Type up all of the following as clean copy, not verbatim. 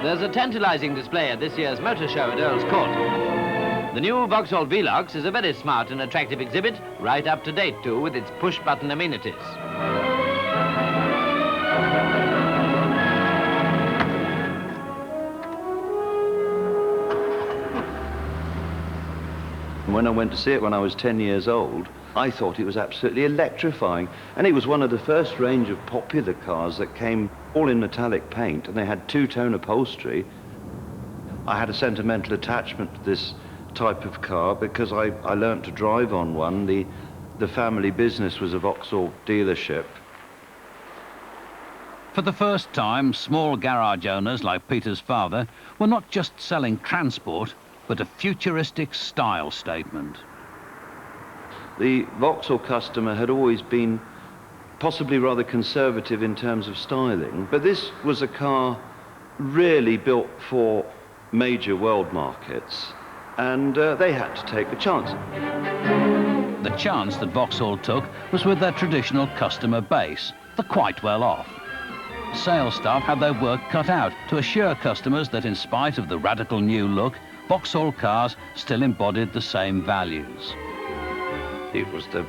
There's a tantalizing display at this year's motor show at Earl's Court. The new Vauxhall Velox is a very smart and attractive exhibit, right up to date too, with its push-button amenities. When I went to see it when I was 10 years old, I thought it was absolutely electrifying. And it was one of the first range of popular cars that came all in metallic paint, and they had two-tone upholstery. I had a sentimental attachment to this type of car because I learnt to drive on one. The family business was a Vauxhall dealership. For the first time, small garage owners like Peter's father were not just selling transport, but a futuristic style statement. The Vauxhall customer had always been possibly rather conservative in terms of styling, but this was a car really built for major world markets, and they had to take a chance. The chance that Vauxhall took was with their traditional customer base, the quite well off. Sales staff had their work cut out to assure customers that in spite of the radical new look, Vauxhall cars still embodied the same values. It was the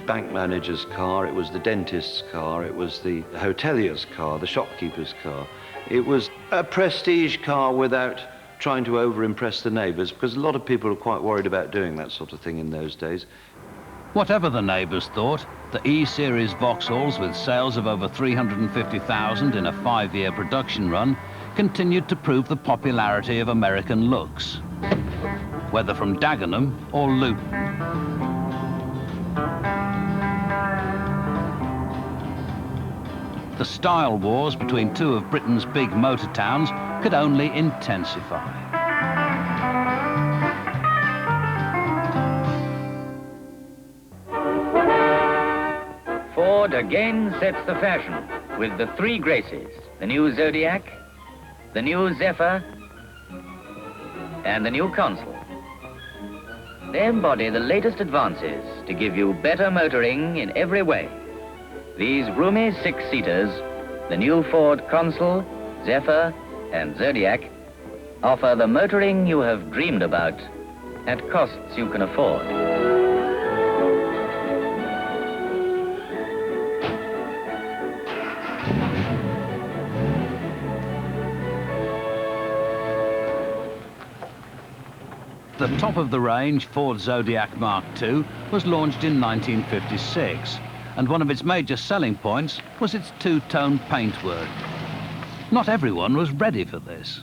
bank manager's car, it was the dentist's car, it was the hotelier's car, the shopkeeper's car. It was a prestige car without trying to over-impress the neighbours, because a lot of people were quite worried about doing that sort of thing in those days. Whatever the neighbours thought, the E-Series Vauxhalls, with sales of over 350,000 in a 5-year production run, continued to prove the popularity of American looks, whether from Dagenham or Luton. The style wars between two of Britain's big motor towns could only intensify. Ford again sets the fashion with the three graces, the new Zodiac, the new Zephyr, and the new Consul. They embody the latest advances to give you better motoring in every way. These roomy six-seaters, the new Ford Consul, Zephyr, and Zodiac, offer the motoring you have dreamed about at costs you can afford. The top-of-the-range Ford Zodiac Mk2 was launched in 1956, and one of its major selling points was its two-tone paintwork. Not everyone was ready for this.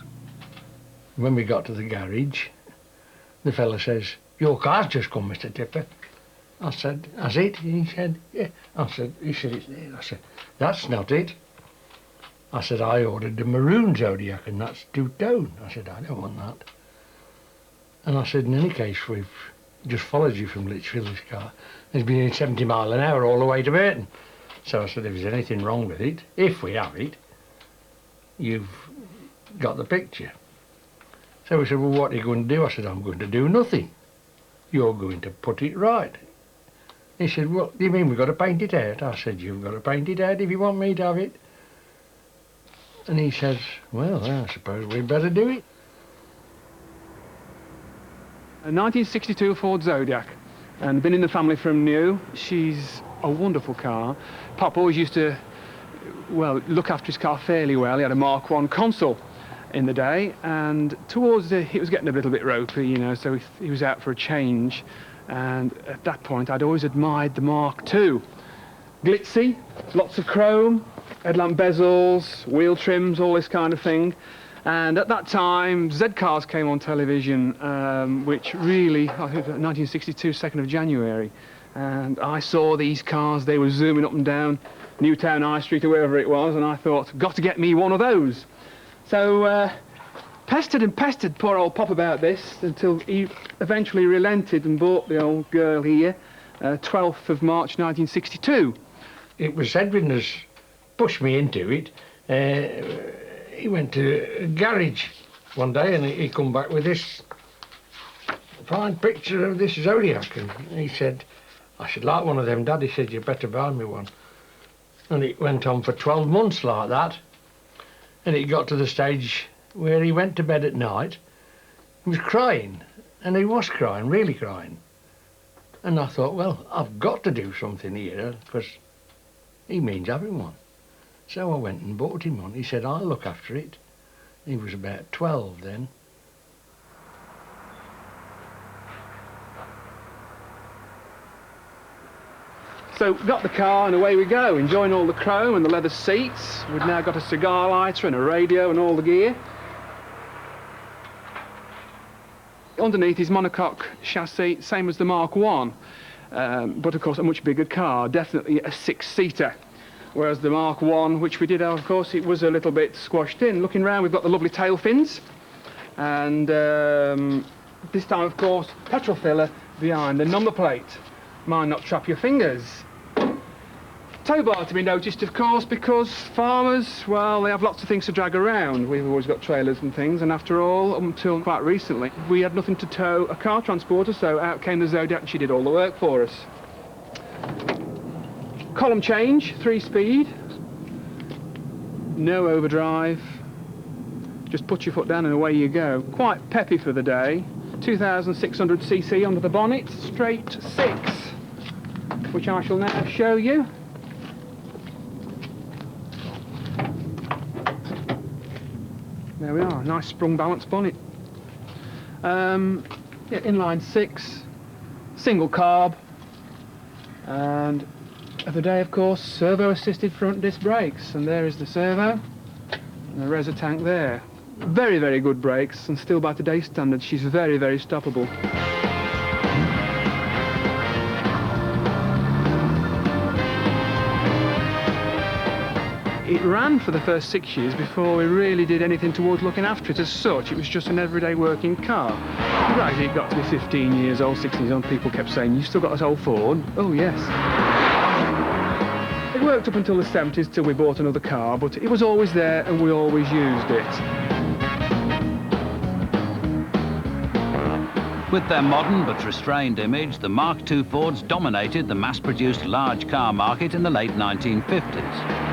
When we got to the garage, the fella says, "Your car's just come, Mr. Tipper." I said, "Has it?" He said, "Yeah." He said, "It's there." I said, "That's not it." I said, "I ordered the maroon Zodiac and that's two-tone." I said, "I don't want that." And I said, "In any case, we've just followed you from Lichfield, this car. It's been in 70 miles an hour all the way to Burton." So I said, "If there's anything wrong with it, if we have it, you've got the picture." So he said, "Well, what are you going to do?" I said, "I'm going to do nothing. You're going to put it right." He said, "What do you mean we've got to paint it out?" I said, "You've got to paint it out if you want me to have it." And he says, "Well, I suppose we'd better do it." A 1962 Ford Zodiac, and been in the family from new. She's a wonderful car. Pop always used to, well, look after his car fairly well. He had a Mk1 Consul in the day, and towards it was getting a little bit ropey, you know, so he was out for a change. And at that point, I'd always admired the Mk2. Glitzy, lots of chrome, headlamp bezels, wheel trims, all this kind of thing. And at that time, Z cars came on television, which really, I think 1962, 2nd of January. And I saw these cars, they were zooming up and down Newtown High Street or wherever it was, and I thought, got to get me one of those. So, pestered and pestered poor old Pop about this until he eventually relented and bought the old girl here, 12th of March 1962. It was Edwin that pushed me into it. He went to a garage one day and he come back with this fine picture of this Zodiac, and he said, "I should like one of them, Dad." He said, "You better buy me one." And it went on for 12 months like that, and it got to the stage where he went to bed at night. He was crying, and he was crying, really crying. And I thought, well, I've got to do something here, because he means having one. So I went and bought him one. He said, I'll look after it. He was about 12 then. So got the car and away we go, enjoying all the chrome and the leather seats. We've now got a cigar lighter and a radio and all the gear. Underneath is monocoque chassis, same as the Mk1, but of course a much bigger car, definitely a 6-seater. Whereas the Mk1, which we did, of course, it was a little bit squashed in. Looking round, we've got the lovely tail fins, and this time, of course, petrol filler behind the number plate. Mind not trap your fingers. Tow bar to be noticed, of course, because farmers, well, they have lots of things to drag around. We've always got trailers and things, and after all, until quite recently, we had nothing to tow a car transporter, so out came the Zodiac and she did all the work for us. Column change, 3-speed, no overdrive, just put your foot down and away you go. Quite peppy for the day. 2,600cc under the bonnet, straight 6, which I shall now show you. There we are, nice sprung balance bonnet. Yeah, inline 6, single carb, and of the day, of course, servo assisted front disc brakes, and there is the servo and the reser tank there. Very, very good brakes, and still by today's standards, she's very, very stoppable. It ran for the first 6 years before we really did anything towards looking after it as such. It was just an everyday working car. Gradually it got to be 15 years old, 16 years old, people kept saying, "You've still got that old Ford?" Oh yes. It worked up until the 70s till we bought another car, but it was always there and we always used it. With their modern but restrained image, the Mk2 Fords dominated the mass-produced large car market in the late 1950s.